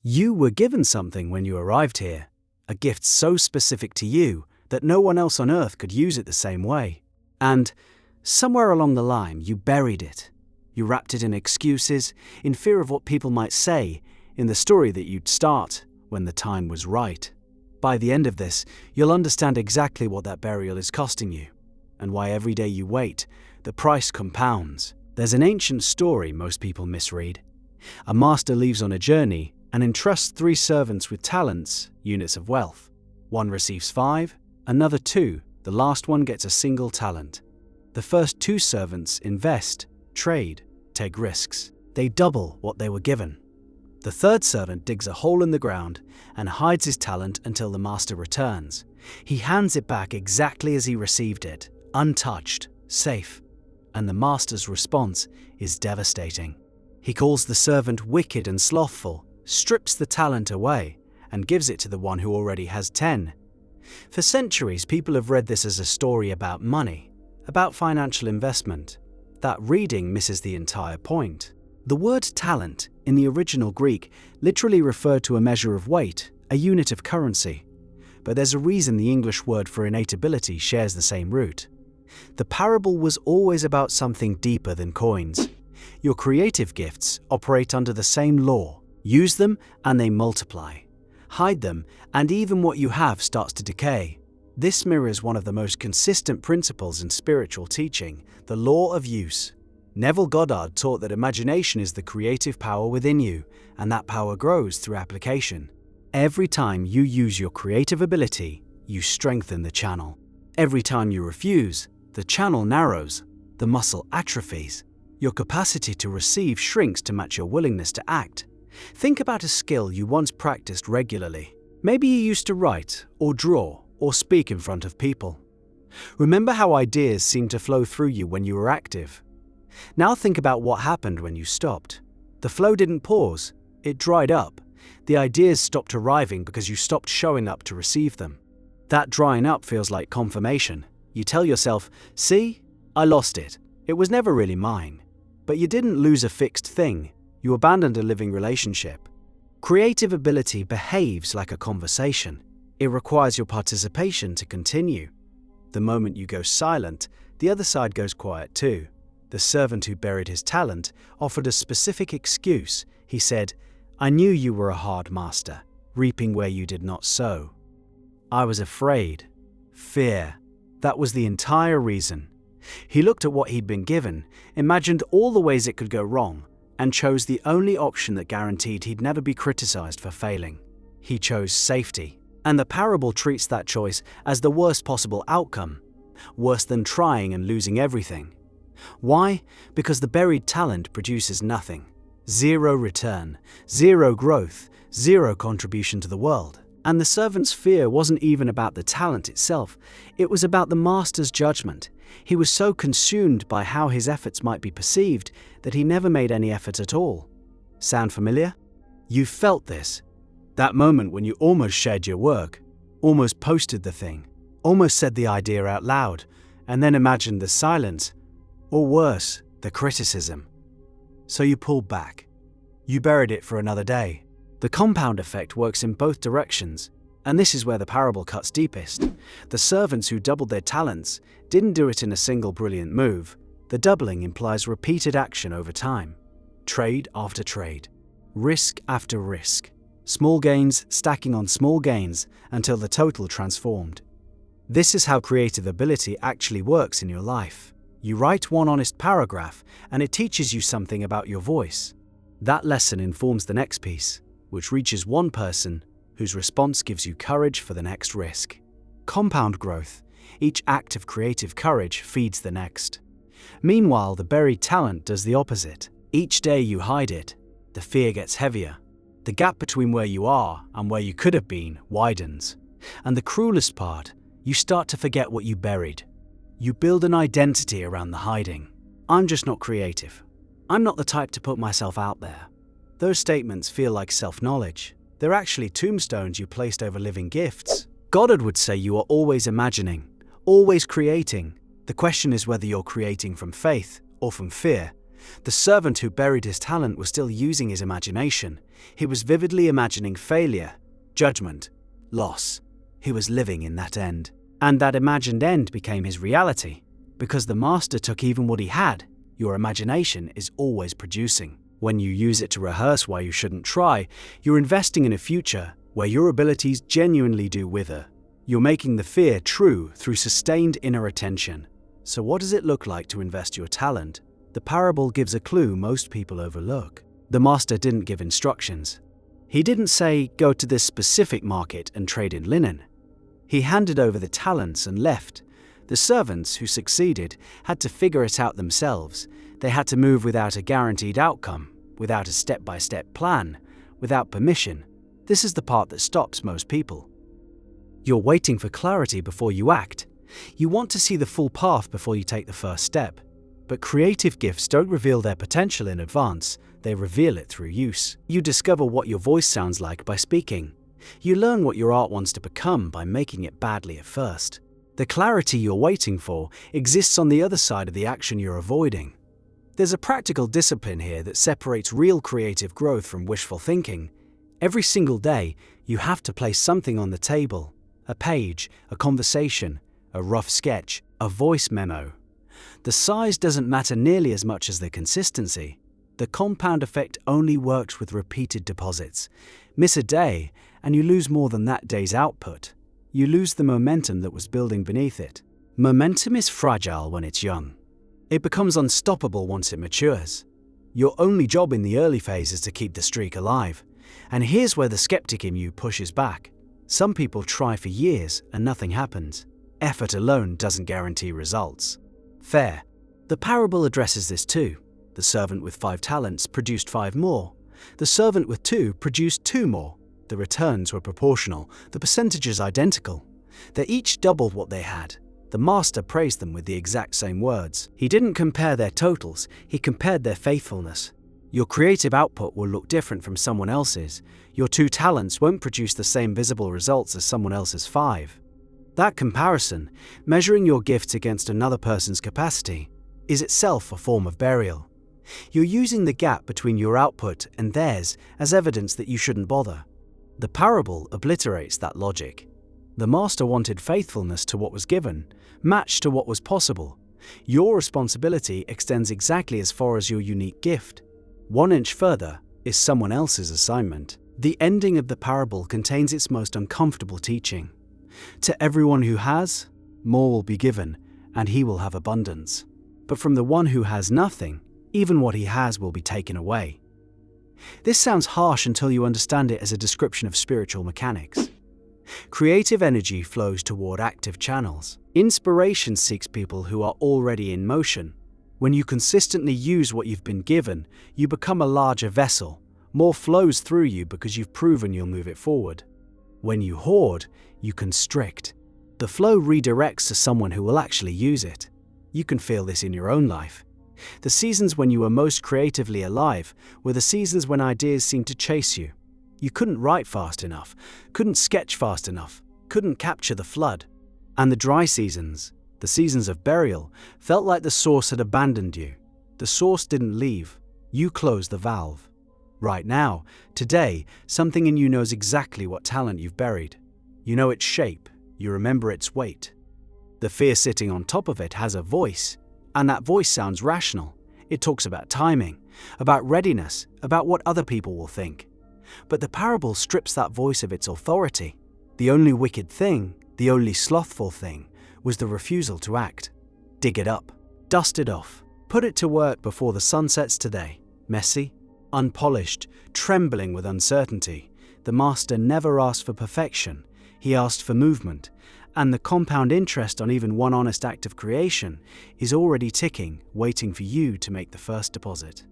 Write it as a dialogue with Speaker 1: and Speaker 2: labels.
Speaker 1: You were given something when you arrived here, a gift so specific to you that no one else on earth could use it the same way. And somewhere along the line, you buried it. You wrapped it in excuses, in fear of what people might say, in the story that you'd start when the time was right. By the end of this, you'll understand exactly what that burial is costing you, and why every day you wait, the price compounds. There's an ancient story most people misread. A master leaves on a journey and entrusts 3 servants with talents, units of wealth. One receives 5, another 2, the last one gets a single talent. The first 2 servants invest, trade, take risks. They double what they were given. The third servant digs a hole in the ground and hides his talent until the master returns. He hands it back exactly as he received it, untouched, safe. And the master's response is devastating. He calls the servant wicked and slothful, strips the talent away, and gives it to the one who already has 10. For centuries, people have read this as a story about money, about financial investment. That reading misses the entire point. The word talent, in the original Greek, literally referred to a measure of weight, a unit of currency. But there's a reason the English word for innate ability shares the same root. The parable was always about something deeper than coins. Your creative gifts operate under the same law. Use them and they multiply. Hide them and even what you have starts to decay. This mirrors one of the most consistent principles in spiritual teaching, the law of use. Neville Goddard taught that imagination is the creative power within you, and that power grows through application. Every time you use your creative ability, you strengthen the channel. Every time you refuse, the channel narrows, the muscle atrophies. Your capacity to receive shrinks to match your willingness to act. Think about a skill you once practiced regularly. Maybe you used to write, or draw, or speak in front of people. Remember how ideas seemed to flow through you when you were active. Now think about what happened when you stopped. The flow didn't pause, it dried up. The ideas stopped arriving because you stopped showing up to receive them. That drying up feels like confirmation. You tell yourself, see, I lost it. It was never really mine. But you didn't lose a fixed thing. You abandoned a living relationship. Creative ability behaves like a conversation. It requires your participation to continue. The moment you go silent, the other side goes quiet too. The servant who buried his talent offered a specific excuse. He said, I knew you were a hard master, reaping where you did not sow. I was afraid. Fear. That was the entire reason. He looked at what he'd been given, imagined all the ways it could go wrong, and chose the only option that guaranteed he'd never be criticized for failing. He chose safety. And the parable treats that choice as the worst possible outcome, worse than trying and losing everything. Why? Because the buried talent produces nothing. 0 return, 0 growth, 0 contribution to the world. And the servant's fear wasn't even about the talent itself, it was about the master's judgment. He was so consumed by how his efforts might be perceived that he never made any effort at all. Sound familiar? You felt this. That moment when you almost shared your work, almost posted the thing, almost said the idea out loud, and then imagined the silence, or worse, the criticism. So you pulled back. You buried it for another day. The compound effect works in both directions, and this is where the parable cuts deepest. The servants who doubled their talents didn't do it in a single brilliant move. The doubling implies repeated action over time. Trade after trade. Risk after risk. Small gains stacking on small gains until the total transformed. This is how creative ability actually works in your life. You write one honest paragraph and it teaches you something about your voice. That lesson informs the next piece, which reaches one person whose response gives you courage for the next risk. Compound growth. Each act of creative courage feeds the next. Meanwhile, the buried talent does the opposite. Each day you hide it, the fear gets heavier. The gap between where you are and where you could have been widens. And the cruelest part, you start to forget what you buried. You build an identity around the hiding. I'm just not creative. I'm not the type to put myself out there. Those statements feel like self-knowledge. They're actually tombstones you placed over living gifts. Goddard would say you are always imagining, always creating. The question is whether you're creating from faith or from fear, The servant who buried his talent was still using his imagination. He was vividly imagining failure, judgment, loss. He was living in that end. And that imagined end became his reality. Because the master took even what he had, your imagination is always producing. When you use it to rehearse why you shouldn't try, you're investing in a future where your abilities genuinely do wither. You're making the fear true through sustained inner attention. So what does it look like to invest your talent? The parable gives a clue most people overlook. The master didn't give instructions. He didn't say, go to this specific market and trade in linen. He handed over the talents and left. The servants who succeeded had to figure it out themselves. They had to move without a guaranteed outcome, without a step-by-step plan, without permission. This is the part that stops most people. You're waiting for clarity before you act. You want to see the full path before you take the first step. But creative gifts don't reveal their potential in advance, they reveal it through use. You discover what your voice sounds like by speaking. You learn what your art wants to become by making it badly at first. The clarity you're waiting for exists on the other side of the action you're avoiding. There's a practical discipline here that separates real creative growth from wishful thinking. Every single day, you have to place something on the table. A page, a conversation, a rough sketch, a voice memo. The size doesn't matter nearly as much as the consistency. The compound effect only works with repeated deposits. Miss a day, and you lose more than that day's output. You lose the momentum that was building beneath it. Momentum is fragile when it's young. It becomes unstoppable once it matures. Your only job in the early phase is to keep the streak alive. And here's where the skeptic in you pushes back. Some people try for years and nothing happens. Effort alone doesn't guarantee results. Fair. The parable addresses this too. The servant with 5 talents produced 5 more. The servant with 2 produced 2 more. The returns were proportional, the percentages identical. They each doubled what they had. The master praised them with the exact same words. He didn't compare their totals, he compared their faithfulness. Your creative output will look different from someone else's. Your 2 talents won't produce the same visible results as someone else's 5. That comparison, measuring your gifts against another person's capacity, is itself a form of burial. You're using the gap between your output and theirs as evidence that you shouldn't bother. The parable obliterates that logic. The master wanted faithfulness to what was given, matched to what was possible. Your responsibility extends exactly as far as your unique gift. 1 inch further is someone else's assignment. The ending of the parable contains its most uncomfortable teaching. To everyone who has, more will be given, and he will have abundance. But from the one who has nothing, even what he has will be taken away. This sounds harsh until you understand it as a description of spiritual mechanics. Creative energy flows toward active channels. Inspiration seeks people who are already in motion. When you consistently use what you've been given, you become a larger vessel. More flows through you because you've proven you'll move it forward. When you hoard, you constrict. The flow redirects to someone who will actually use it. You can feel this in your own life. The seasons when you were most creatively alive were the seasons when ideas seemed to chase you. You couldn't write fast enough, couldn't sketch fast enough, couldn't capture the flood. And the dry seasons, the seasons of burial, felt like the source had abandoned you. The source didn't leave. You closed the valve. Right now, today, something in you knows exactly what talent you've buried. You know its shape. You remember its weight. The fear sitting on top of it has a voice, and that voice sounds rational. It talks about timing, about readiness, about what other people will think. But the parable strips that voice of its authority. The only wicked thing, the only slothful thing, was the refusal to act. Dig it up, dust it off, put it to work before the sun sets today. Messy, unpolished, trembling with uncertainty, the master never asked for perfection. He asked for movement, and the compound interest on even one honest act of creation is already ticking, waiting for you to make the first deposit.